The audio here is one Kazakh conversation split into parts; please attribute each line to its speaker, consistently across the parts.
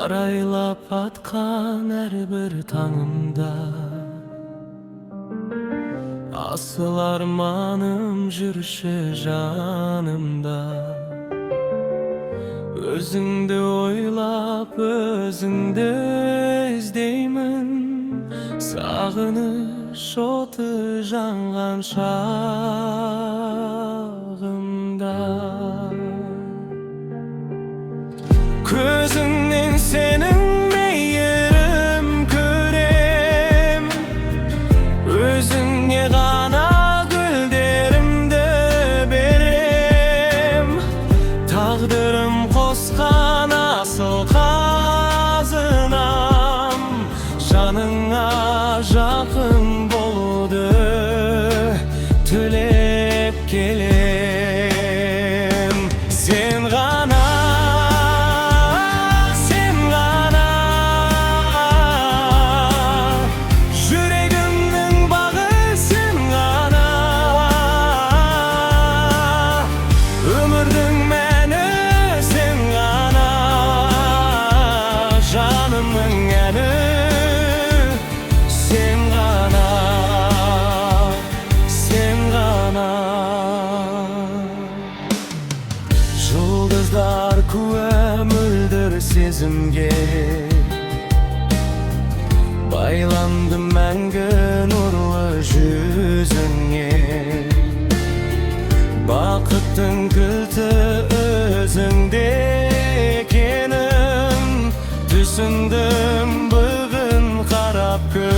Speaker 1: Арайлап атқан әрбір таңымда асыл арманым жүрші жанымда. Өзіңді ойлап өзіңді іздеймін, сағыныш оты жанған шағымда. Көзіңнен сенің мейірім көрем, өзіңе ғана гүлдерімді берем. Тағдырым қосқан асыл қазынам, жаныңа жақын болуды тілеп келем. Сен ғана, жұлдыздар куә мөлдір сезімге, байланды мәңгі нұрлы жүзіңе. Бақыттың кілті өзіңде екенін түсіндім бүгін қарап көзіңе.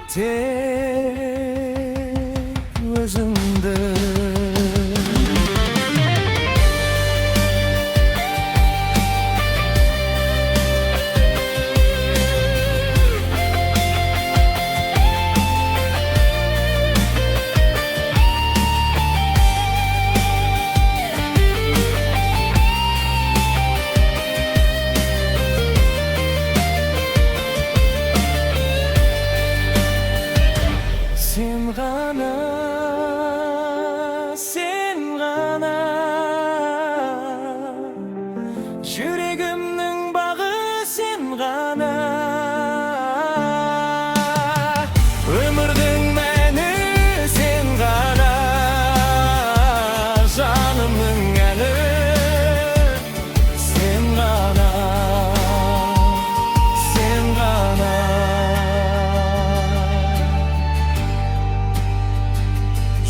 Speaker 1: Tek özünde sen ғана жүрегімнің бағы, сен ғана өмірдің мәні, сен ғана жанымның әні, сен ғана, сен ғана.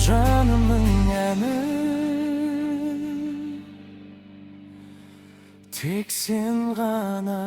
Speaker 1: Жанымның әні тек сен ғана.